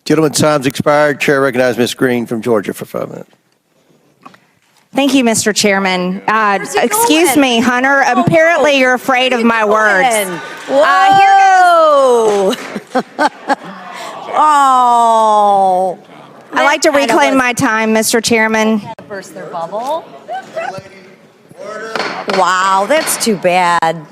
Gentlemen, time's expired. Chair recognizes Ms. Green from Georgia for 5 minutes. Thank you, Mr. Chairman. Excuse me, Hunter. Apparently you're afraid of my words. Whoa! Oh. I'd like to reclaim my time, Mr. Chairman. Burst their bubble. Wow, that's too bad.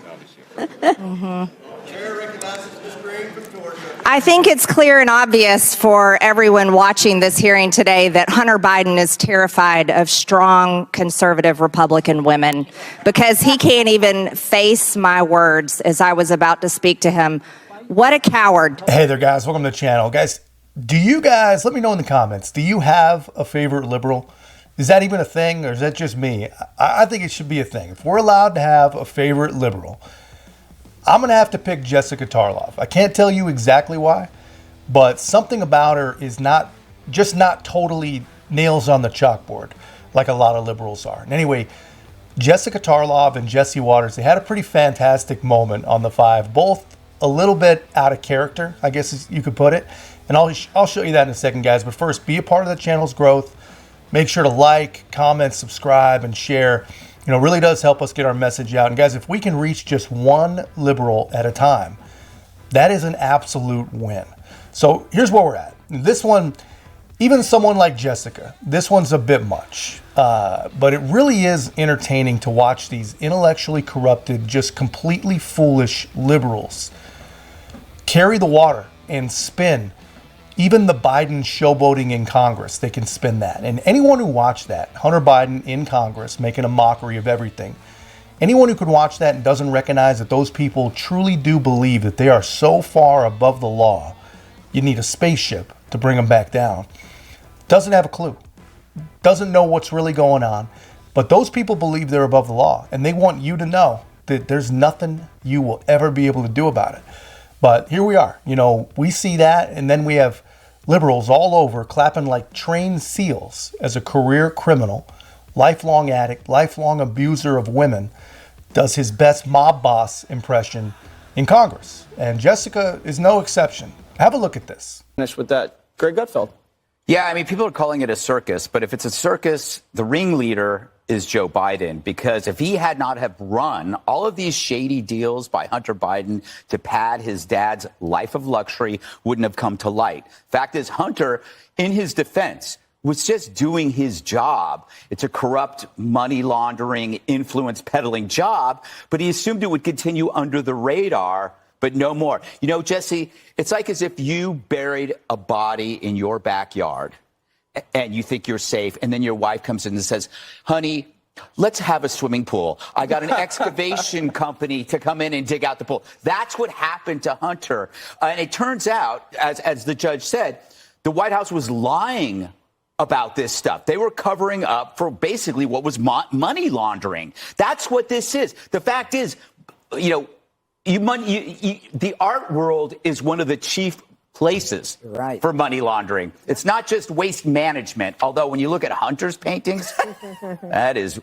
I think it's clear and obvious for everyone watching this hearing today that Hunter Biden is terrified of strong conservative Republican women because he can't even face my words as I was about to speak to him. What a coward. Hey there, guys. Welcome to the channel. Guys, do you guys, let me know in the comments, do you have a favorite liberal? Is that even a thing, or is that just me? I think it should be a thing. If we're allowed to have a favorite liberal, I'm going to have to pick Jessica Tarlov. I can't tell you exactly why, but something about her is not totally nails on the chalkboard like a lot of liberals are. And anyway, Jessica Tarlov and Jesse Waters, they had a pretty fantastic moment on the 5, both a little bit out of character, I guess you could put it. And I'll show you that in a second, guys. But first, be a part of the channel's growth. Make sure to like, comment, subscribe, and share. You know, it really does help us get our message out. And guys, if we can reach just one liberal at a time, that is an absolute win. So here's where we're at. This one, even someone like Jessica, this one's a bit much. But it really is entertaining to watch these intellectually corrupted, just completely foolish liberals carry the water and spin. Even the Biden showboating in Congress, they can spin that. And anyone who watched that, Hunter Biden in Congress making a mockery of everything, anyone who could watch that and doesn't recognize that those people truly do believe that they are so far above the law, you need a spaceship to bring them back down, doesn't have a clue, doesn't know what's really going on. But those people believe they're above the law, and they want you to know that there's nothing you will ever be able to do about it. But here we are. You know, we see that, and then we have liberals all over clapping like trained seals as a career criminal, lifelong addict, lifelong abuser of women, does his best mob boss impression in Congress. And Jessica is no exception. Have a look at this. Finish with that. Greg Gutfeld. Yeah, I mean, people are calling it a circus, but if it's a circus, the ringleader is Joe Biden, because if he had not have run all of these shady deals by Hunter Biden to pad his dad's life of luxury wouldn't have come to light. Fact is, Hunter, in his defense, was just doing his job. It's a corrupt money laundering, influence peddling job, but he assumed it would continue under the radar, but no more. You know, Jesse, it's like as if you buried a body in your backyard and you think you're safe, and then your wife comes in and says, honey, let's have a swimming pool. I got an excavation company to come in and dig out the pool. That's what happened to Hunter. And it turns out, as the judge said, the White House was lying about this stuff. They were covering up for basically what was money laundering. That's what this is. The fact is, you know, the art world is one of the chief places for money laundering. It's not just waste management, although when you look at Hunter's paintings, that is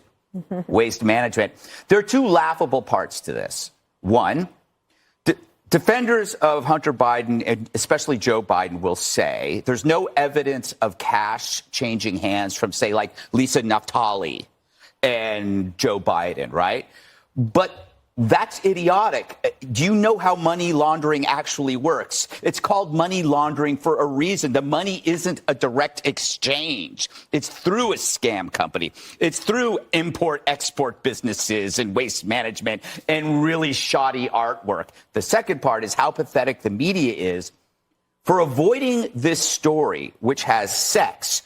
waste management. There are two laughable parts to this. One, defenders of Hunter Biden, and especially Joe Biden, will say there's no evidence of cash changing hands from, say, like Lisa Naftali and Joe Biden, right? But that's idiotic. Do you know how money laundering actually works? It's called money laundering for a reason. The money isn't a direct exchange. It's through a scam company. It's through import-export businesses and waste management and really shoddy artwork. The second part is how pathetic the media is for avoiding this story, which has sex,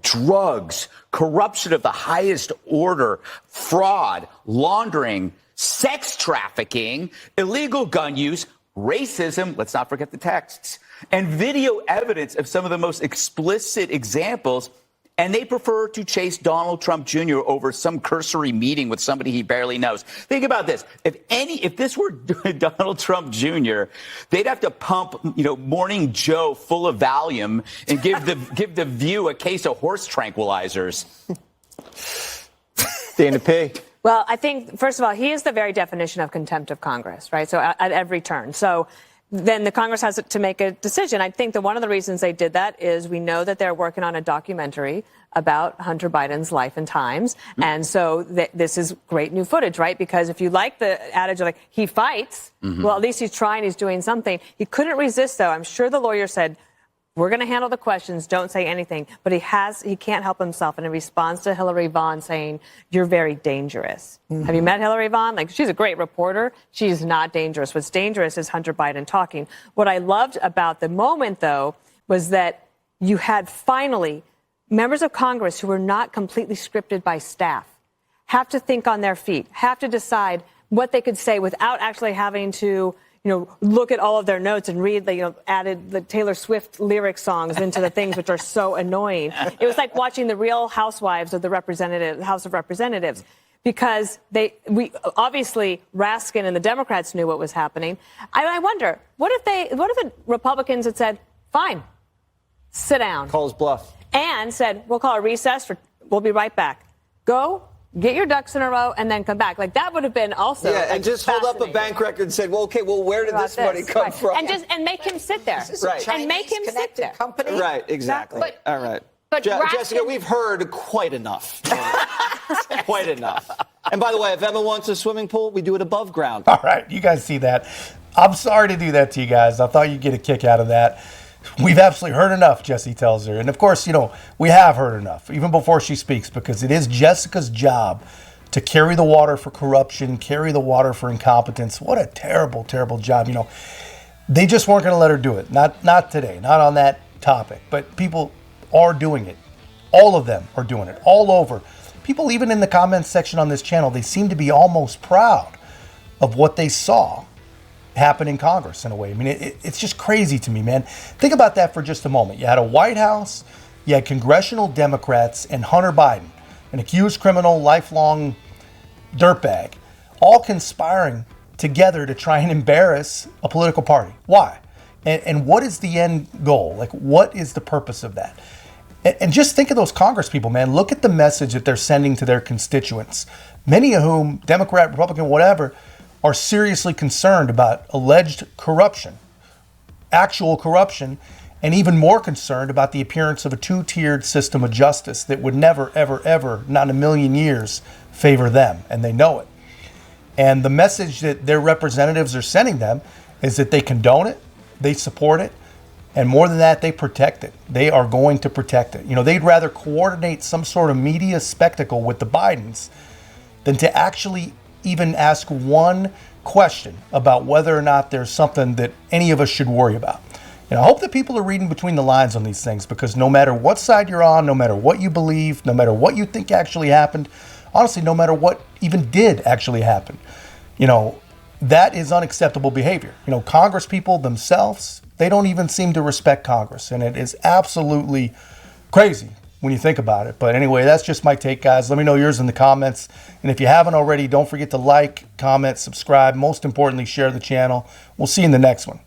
drugs, corruption of the highest order, fraud, laundering, sex trafficking, illegal gun use, racism, let's not forget the texts, and video evidence of some of the most explicit examples. And they prefer to chase Donald Trump Jr. over some cursory meeting with somebody he barely knows. Think about this. If this were Donald Trump Jr., they'd have to pump, Morning Joe full of Valium and give the View a case of horse tranquilizers. Dana P. Well, I think, first of all, he is the very definition of contempt of Congress, right? So at every turn. So then the Congress has to make a decision. I think that one of the reasons they did that is we know that they're working on a documentary about Hunter Biden's life and times. And so this is great new footage, right? Because if you like the adage of like, he fights, well, at least he's trying, he's doing something. He couldn't resist, though. I'm sure the lawyer said, we're going to handle the questions, don't say anything. But he can't help himself. And in response to Hillary Vaughn saying, you're very dangerous. Have you met Hillary Vaughn? Like, she's a great reporter. She's not dangerous. What's dangerous is Hunter Biden talking. What I loved about the moment, though, was that you had finally members of Congress who were not completely scripted by staff have to think on their feet, have to decide what they could say without actually having to look at all of their notes and read added the Taylor Swift lyric songs into the things which are so annoying. It was like watching the Real Housewives of the House of Representatives, because we obviously Raskin and the Democrats knew what was happening. I wonder, what if the Republicans had said, fine, sit down. Calls bluff. And said, we'll call a recess, we'll be right back. Go. Get your ducks in a row and then come back. Like, that would have been also and just hold up a bank record and say, well, okay, well, where did this money come from? And make him sit there. Right. And make him sit there. Company? Right, exactly. All right. But Jessica, we've heard quite enough. Quite enough. And by the way, if Emma wants a swimming pool, we do it above ground. All right, you guys see that. I'm sorry to do that to you guys. I thought you'd get a kick out of that. We've absolutely heard enough, Jesse tells her. And of course, we have heard enough, even before she speaks, because it is Jessica's job to carry the water for corruption, carry the water for incompetence. What a terrible, terrible job. They just weren't going to let her do it. Not today, not on that topic. But people are doing it. All of them are doing it, all over. People, even in the comments section on this channel, they seem to be almost proud of what they saw happen in Congress in a way. I mean, it's just crazy to me, man. Think about that for just a moment. You had a White House, you had congressional Democrats, and Hunter Biden, an accused criminal, lifelong dirtbag, all conspiring together to try and embarrass a political party. Why? And what is the end goal? Like, what is the purpose of that? And just think of those Congress people, man. Look at the message that they're sending to their constituents, many of whom, Democrat, Republican, whatever, are seriously concerned about alleged corruption, actual corruption, and even more concerned about the appearance of a two-tiered system of justice that would never, ever, ever, not in a million years, favor them, and they know it. And the message that their representatives are sending them is that they condone it, they support it, and more than that, they protect it. They are going to protect it. They'd rather coordinate some sort of media spectacle with the Bidens than to actually even ask one question about whether or not there's something that any of us should worry about. And I hope that people are reading between the lines on these things, because no matter what side you're on, no matter what you believe, no matter what you think actually happened, honestly, no matter what even did actually happen, that is unacceptable behavior. Congress people themselves, they don't even seem to respect Congress. And it is absolutely crazy when you think about it. But anyway, that's just my take, guys. Let me know yours in the comments. And if you haven't already, don't forget to like, comment, subscribe. Most importantly, share the channel. We'll see you in the next one.